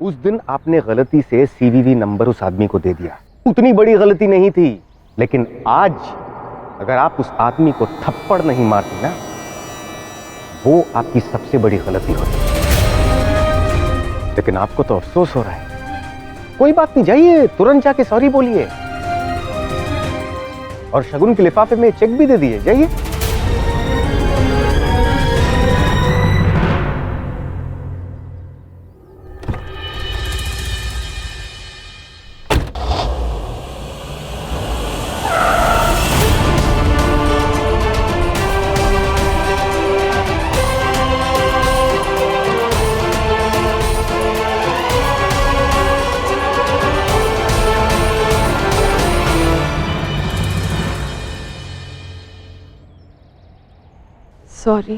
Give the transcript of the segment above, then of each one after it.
उस दिन आपने गलती से सीवीवी नंबर उस आदमी को दे दिया, उतनी बड़ी गलती नहीं थी, लेकिन आज अगर आप उस आदमी को थप्पड़ नहीं मारती ना, वो आपकी सबसे बड़ी गलती होती। लेकिन आपको तो अफसोस हो रहा है। कोई बात नहीं, जाइए तुरंत जाके सॉरी बोलिए और शगुन के लिफाफे में चेक भी दे दिए, जाइए। सॉरी,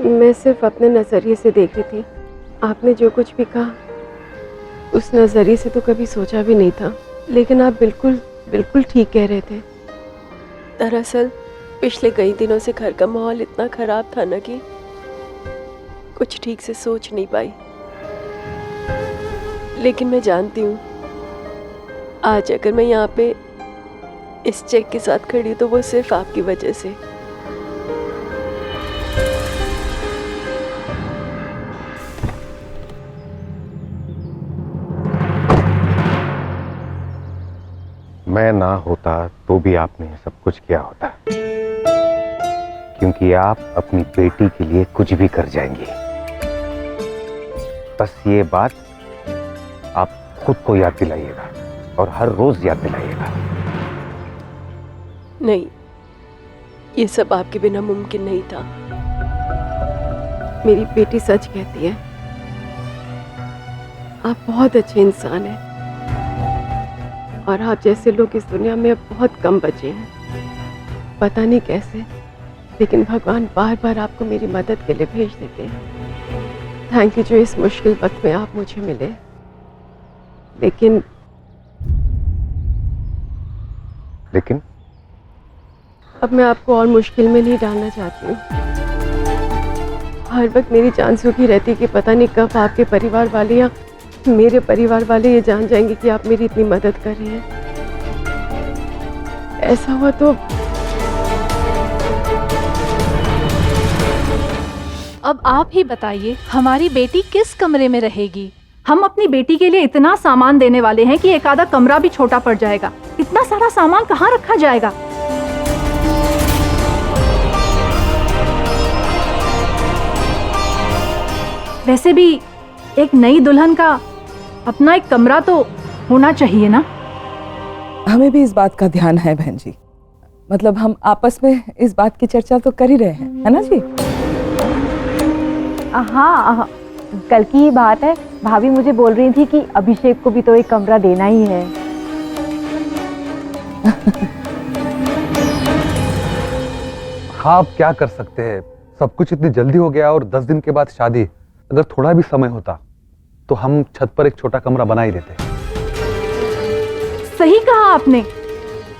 मैं सिर्फ अपने नज़रिए से देख रही थी। आपने जो कुछ भी कहा उस नज़रिए से तो कभी सोचा भी नहीं था, लेकिन आप बिल्कुल बिल्कुल ठीक कह रहे थे। दरअसल पिछले कई दिनों से घर का माहौल इतना ख़राब था ना कि कुछ ठीक से सोच नहीं पाई। लेकिन मैं जानती हूँ आज अगर मैं यहाँ पे इस चेक के साथ खड़ी तो वो सिर्फ आपकी वजह से। मैं ना होता तो भी आपने सब कुछ किया होता, क्योंकि आप अपनी बेटी के लिए कुछ भी कर जाएंगी। बस ये बात आप खुद को याद दिलाइएगा और हर रोज याद दिलाइएगा। नहीं, ये सब आपके बिना मुमकिन नहीं था। मेरी बेटी सच कहती है, आप बहुत अच्छे इंसान हैं और आप जैसे लोग इस दुनिया में अब बहुत कम बचे हैं। पता नहीं कैसे, लेकिन भगवान बार बार आपको मेरी मदद के लिए भेज देते हैं। थैंक यू जो इस मुश्किल वक्त में आप मुझे मिले। लेकिन अब मैं आपको और मुश्किल में नहीं डालना चाहती हूँ। हर वक्त मेरी जान सूखी रहती कि पता नहीं कब आपके परिवार वाले या मेरे परिवार वाले ये जान जाएंगे कि आप मेरी इतनी मदद कर रही हैं। ऐसा हुआ तो अब आप ही बताइए, हमारी बेटी किस कमरे में रहेगी? हम अपनी बेटी के लिए इतना सामान देने वाले हैं कि एक आधा कमरा भी छोटा पड़ जाएगा। इतना सारा सामान कहाँ रखा जाएगा? वैसे भी एक नई दुल्हन का अपना एक कमरा तो होना चाहिए ना। हमें भी इस बात का ध्यान है बहन जी। मतलब हम आपस में इस बात की चर्चा तो कर ही रहे हैं, है ना जी? हाँ, कल की ही बात है। भाभी मुझे बोल रही थी कि अभिषेक को भी तो एक कमरा देना ही है। हाँ, अब क्या कर सकते हैं, सब कुछ इतनी जल्दी हो गया और 10 दिन के बाद शादी। अगर थोड़ा भी समय होता तो हम छत पर एक छोटा कमरा बना ही लेते। सही कहा आपने,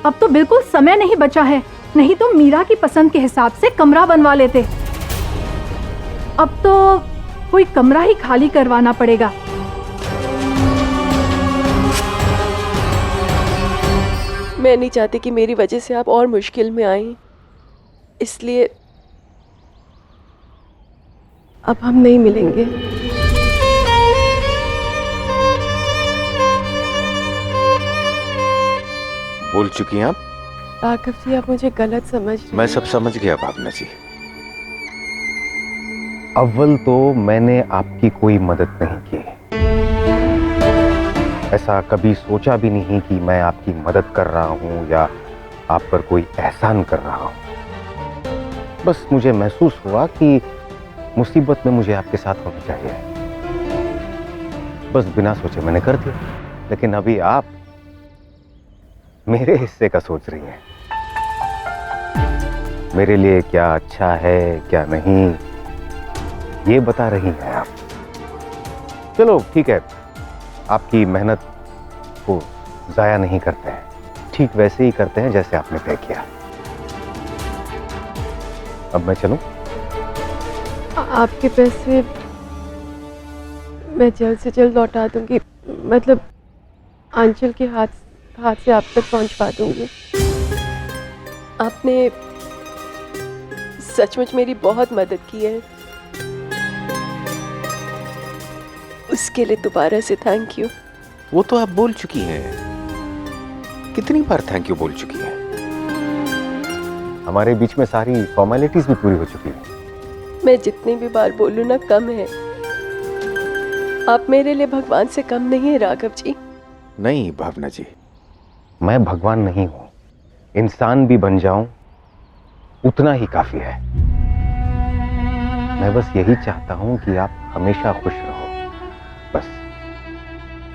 अब तो बिल्कुल समय नहीं बचा है, नहीं तो मीरा की पसंद के हिसाब से कमरा बनवा लेते। अब तो कोई कमरा ही खाली करवाना पड़ेगा। मैं नहीं चाहती कि मेरी वजह से आप और मुश्किल में आए, इसलिए अब हम नहीं मिलेंगे। बोल चुकी हैं आप। राघव जी, आप मुझे गलत समझ रहे हैं। मैं सब समझ गया भावना जी। अव्वल तो मैंने आपकी कोई मदद नहीं की, ऐसा कभी सोचा भी नहीं कि मैं आपकी मदद कर रहा हूं या आप पर कोई एहसान कर रहा हूं। बस मुझे महसूस हुआ कि मुसीबत में मुझे आपके साथ होना चाहिए। बस बिना सोचे मैंने कर दिया। लेकिन अभी आप मेरे हिस्से का सोच रही हैं, मेरे लिए क्या अच्छा है क्या नहीं ये बता रही हैं आप। चलो ठीक है, आपकी मेहनत को जाया नहीं करते हैं, ठीक वैसे ही करते हैं जैसे आपने तय किया। अब मैं चलूं? आपके पैसे मैं जल्द से जल्द लौटा दूंगी, मतलब आंचल के हाथ से आप तक पहुंचवा दूंगी। आपने सचमुच मेरी बहुत मदद की है, उसके लिए दोबारा से थैंक यू। वो तो आप बोल चुकी हैं, कितनी बार थैंक यू बोल चुकी हैं। हमारे बीच में सारी फॉर्मेलिटीज भी पूरी हो चुकी है। मैं जितनी भी बार बोलूं ना कम है। आप मेरे लिए भगवान से कम नहीं है राघव जी। नहीं भावना जी, मैं भगवान नहीं हूं, इंसान भी बन जाऊं उतना ही काफी है। मैं बस यही चाहता हूं कि आप हमेशा खुश रहो, बस।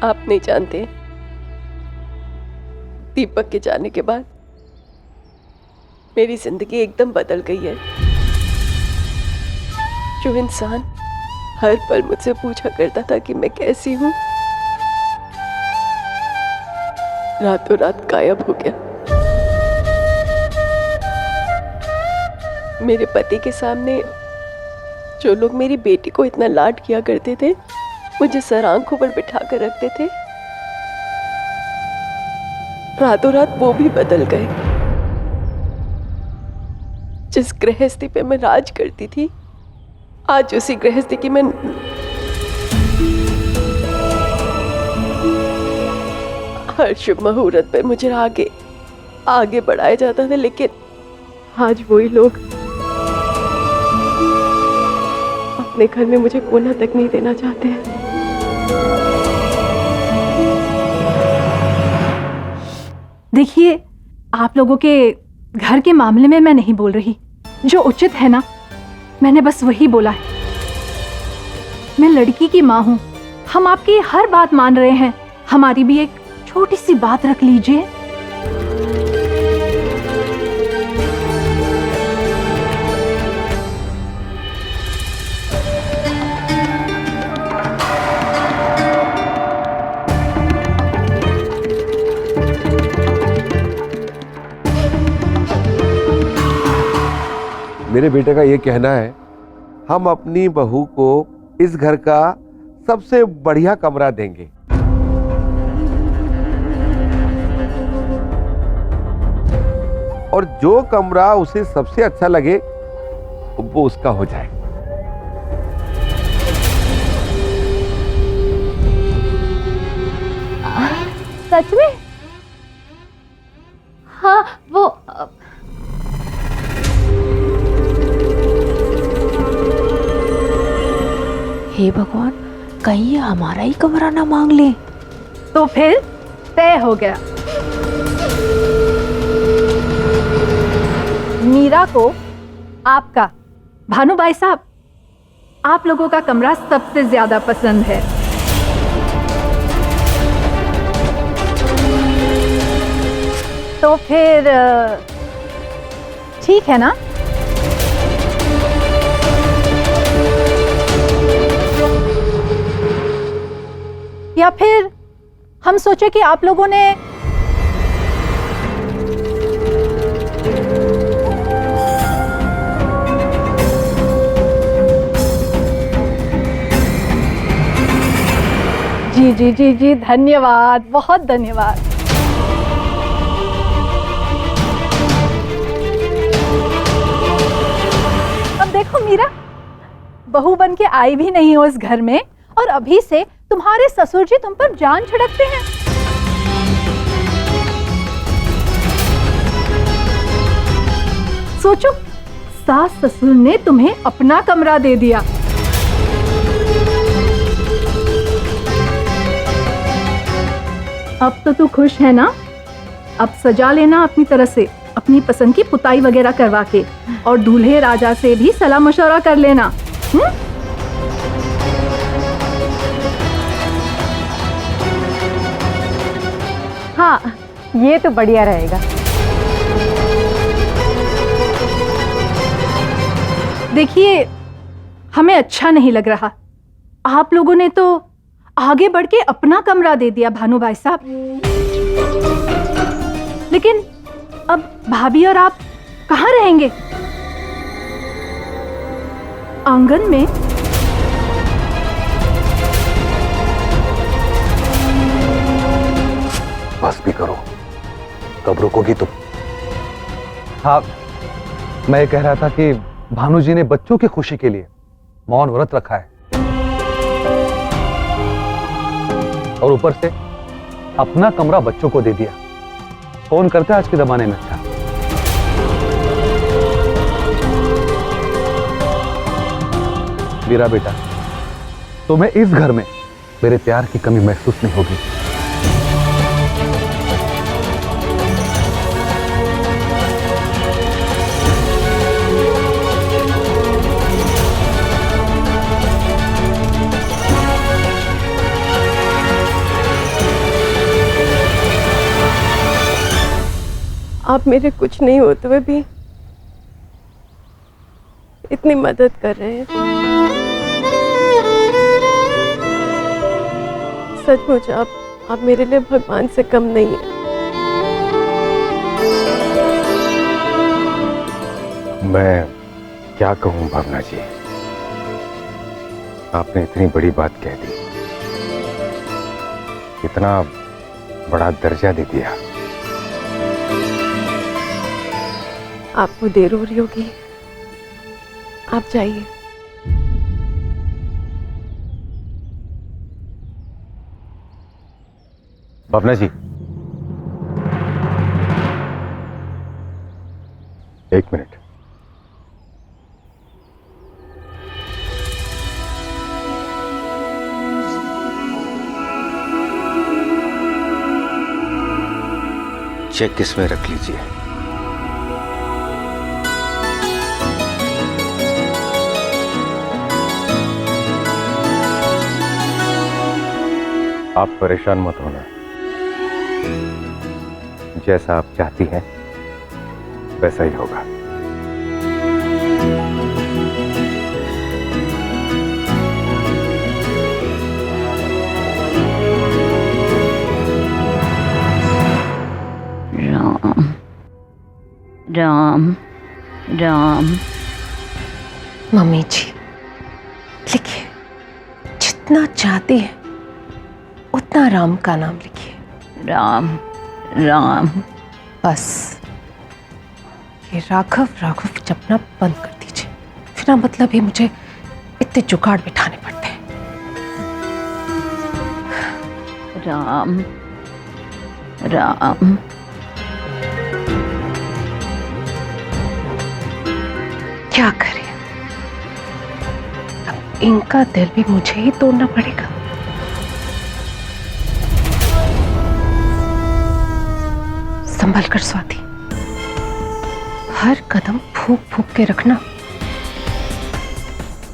आप नहीं जानते, दीपक के जाने के बाद मेरी जिंदगी एकदम बदल गई है। जो इंसान हर पल मुझसे पूछा करता था कि मैं कैसी हूं, रातों रात गायब हो गया। मेरे पति के सामने जो लोग मेरी बेटी को इतना लाड किया करते थे, मुझे सर आंखों पर बिठा कर रखते थे, रातों रात वो भी बदल गए। जिस गृहस्थी पे मैं राज करती थी, आज उसी गृहस्थी की मैं हर शुभ मुहूर्त पे मुझे आगे बढ़ाया जाता था, लेकिन आज वही लोग अपने घर में मुझे कोना तक नहीं देना चाहते हैं। देखिए, आप लोगों के घर के मामले में मैं नहीं बोल रही, जो उचित है ना मैंने बस वही बोला है। मैं लड़की की माँ हूँ, हम आपकी हर बात मान रहे हैं, हमारी भी एक छोटी सी बात रख लीजिए। मेरे बेटे का ये कहना है, हम अपनी बहू को इस घर का सबसे बढ़िया कमरा देंगे। और जो कमरा उसे सबसे अच्छा लगे वो उसका हो जाए। सच में? हाँ, वो हे भगवान, कहीं ये हमारा ही कमरा ना मांग ले। तो फिर तय हो गया, मीरा को आपका, भानुबाई साहब, आप लोगों का कमरा सबसे ज्यादा पसंद है। तो फिर ठीक है ना? या फिर हम सोचे कि आप लोगों ने जी जी जी जी, धन्यवाद, बहुत धन्यवाद। अब देखो मीरा, बहू बन के आई भी नहीं हो इस घर में, और अभी से तुम्हारे ससुर जी तुम पर जान छिड़कते हैं। सोचो, सास ससुर ने तुम्हें अपना कमरा दे दिया। अब तो तू खुश है ना? अब सजा लेना अपनी तरह से, अपनी पसंद की पुताई वगैरह करवा के, और दूल्हे राजा से भी सलाह मशवरा कर लेना। हाँ, ये तो बढ़िया रहेगा। देखिए, हमें अच्छा नहीं लग रहा, आप लोगों ने तो आगे बढ़ के अपना कमरा दे दिया भानुभाई साहब। लेकिन अब भाभी और आप कहाँ रहेंगे? आंगन में? कब रुकोगी तुम? हाँ, मैं ये कह रहा था कि भानु जी ने बच्चों की खुशी के लिए मौन व्रत रखा है और ऊपर से अपना कमरा बच्चों को दे दिया। कौन करता है आज के जमाने में अच्छा? वीरा बेटा, तुम्हें इस घर में मेरे प्यार की कमी महसूस नहीं होगी। आप मेरे कुछ नहीं होते हुए भी इतनी मदद कर रहे हैं। सचमुच आप मेरे लिए भगवान से कम नहीं है। मैं क्या कहूं भावना जी, आपने इतनी बड़ी बात कह दी, इतना बड़ा दर्जा दे दिया। आपको देर हो रही होगी, आप जाइए। भावना जी, एक मिनट। चेक इसमें रख लीजिए। आप परेशान मत होना, जैसा आप चाहती हैं वैसा ही होगा। राम राम राम। मम्मी जी लिखिए, जितना चाहती है उतना राम का नाम लिखिए। राम राम। बस ये राघव राघव जपना बंद कर दीजिए, बिना मतलब ही मुझे इतने जुगाड़ बिठाने पड़ते हैं। राम राम। क्या करें, अब इनका दिल भी मुझे ही तोड़ना पड़ेगा। संभल कर स्वाति, हर कदम फूंक फूंक के रखना,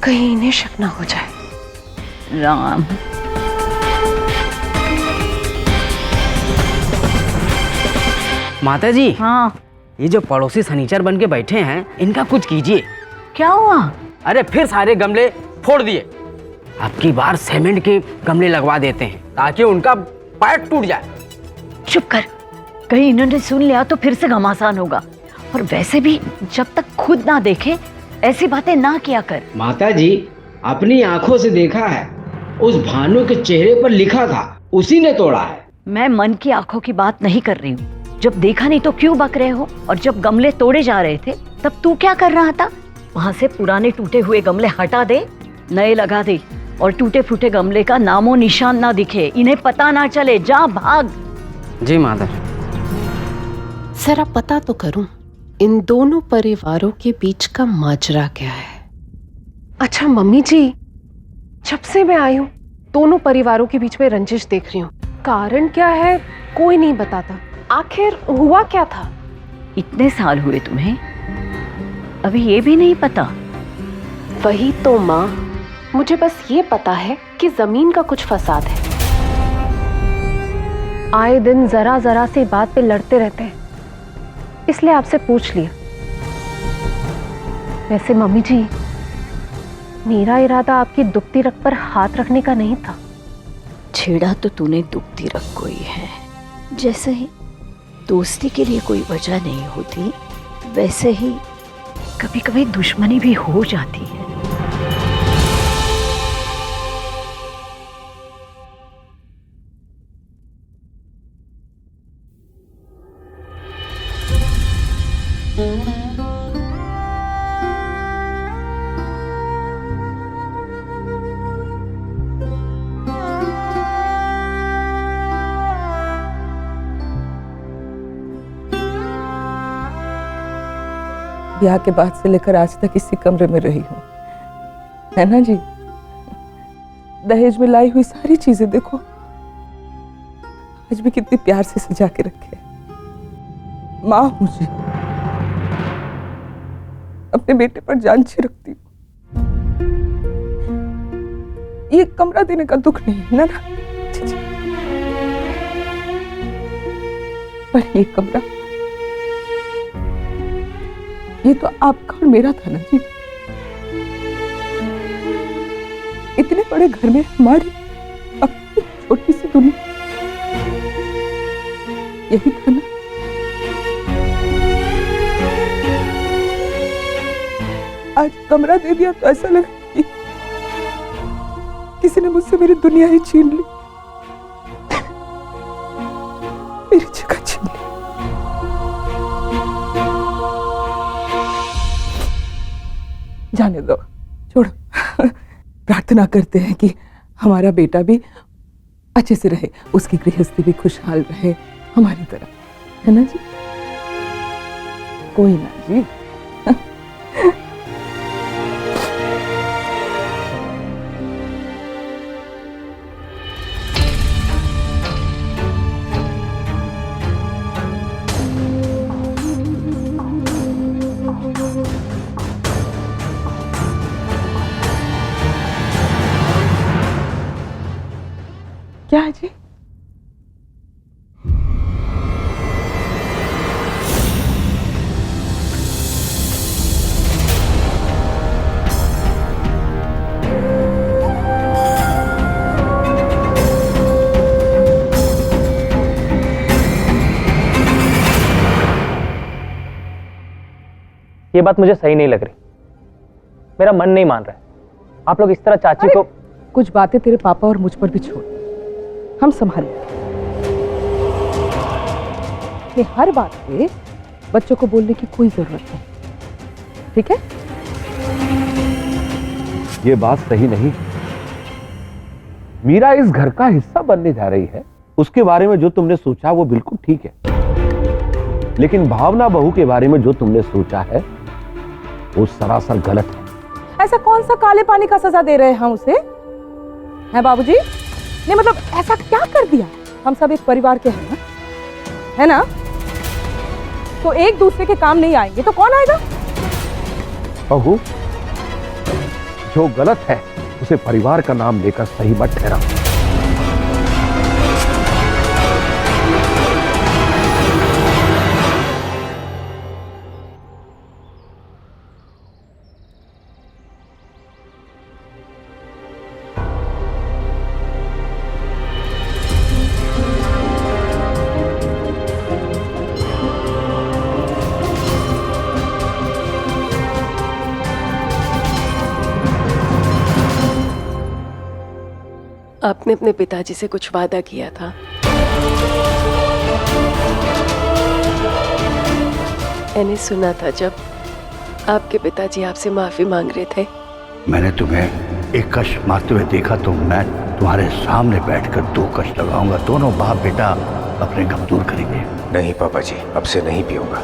कहीं इन्हें शक ना हो जाए। राम। माता जी, हाँ, ये जो पड़ोसी सनीचर बन के बैठे हैं, इनका कुछ कीजिए। क्या हुआ? अरे फिर सारे गमले फोड़ दिए। अब की बार सीमेंट के गमले लगवा देते हैं ताकि उनका पैर टूट जाए। चुप कर, कहीं इन्होंने सुन लिया तो फिर से घमासान होगा। और वैसे भी जब तक खुद ना देखे ऐसी बातें ना किया कर। माता जी, अपनी आंखों से देखा है, उस भानु के चेहरे पर लिखा था, उसी ने तोड़ा है। मैं मन की आंखों की बात नहीं कर रही हूँ। जब देखा नहीं तो क्यों बक रहे हो? और जब गमले तोड़े जा रहे थे तब तू क्या कर रहा था? वहाँ से पुराने टूटे हुए गमले हटा दे, नए लगा दे, और टूटे फूटे गमले का नामो निशान ना दिखे, इन्हें पता ना चले। जा भाग। जी माता। जरा पता तो करूं इन दोनों परिवारों के बीच का माजरा क्या है। अच्छा मम्मी जी, जब से मैं आई हूं दोनों परिवारों के बीच में रंजिश देख रही हूँ। कारण क्या है कोई नहीं बताता। आखिर हुआ क्या था? इतने साल हुए तुम्हें, अभी ये भी नहीं पता? वही तो माँ, मुझे बस ये पता है कि जमीन का कुछ फसाद है। आए दिन जरा जरा सी बात पे लड़ते रहते हैं, इसलिए आपसे पूछ लिया। वैसे मम्मी जी, मेरा इरादा आपकी दुखती रग पर हाथ रखने का नहीं था। छेड़ा तो तूने दुखती रग को ही है। जैसे ही दोस्ती के लिए कोई वजह नहीं होती, वैसे ही कभी कभी दुश्मनी भी हो जाती है। ब्याह के बाद से लेकर आज तक इसी कमरे में रही हूँ, है ना जी? दहेज में लाई हुई सारी चीजें देखो, आज भी कितनी प्यार से सजा के रखे। माँ हूँ जी, अपने बेटे पर जान छिड़कती हूँ। ये कमरा देने का दुख नहीं है ना? पर ये कमरा, ये तो आपका और मेरा था ना जी। इतने बड़े घर में हमारी अपनी छोटी सी दुनिया, यही था ना? आज कमरा दे दिया तो ऐसा लगा कि किसी ने मुझसे मेरी दुनिया ही छीन ली, मेरी जगह छीन ली। जाने दो, छोड़ो। प्रार्थना करते हैं कि हमारा बेटा भी अच्छे से रहे, उसकी गृहस्थी भी खुशहाल रहे हमारी तरह, है ना जी? कोई ना जी। क्या है जी? ये बात मुझे सही नहीं लग रही, मेरा मन नहीं मान रहा है। आप लोग इस तरह चाची को। कुछ बातें तेरे पापा और मुझ पर भी छोड़, हम संभालेंगे। ये हर बात पे बच्चों को बोलने की कोई जरूरत नहीं, ठीक है? ये बात सही नहीं। मीरा इस घर का हिस्सा बनने जा रही है। उसके बारे में जो तुमने सोचा वो बिल्कुल ठीक है, लेकिन भावना बहू के बारे में जो तुमने सोचा है वो सरासर गलत है। ऐसा कौन सा काले पानी का सजा दे रहे हैं हम उसे, हैं बाबूजी? नहीं मतलब ऐसा क्या कर दिया? हम सब एक परिवार के हैं ना, है ना? तो एक दूसरे के काम नहीं आएंगे तो कौन आएगा? बहू, जो गलत है उसे परिवार का नाम लेकर सही मत ठहराओ। आपने अपने पिताजी से कुछ वादा किया था। मैंने सुना था जब आपके पिताजी आपसे माफी मांग रहे थे। मैंने तुम्हें एक कश मारते हुए देखा तो मैं तुम्हारे सामने बैठकर 2 कश लगाऊंगा। दोनों बाप बेटा अपने गम दूर करेंगे। नहीं पापा जी, अब से नहीं पीऊंगा।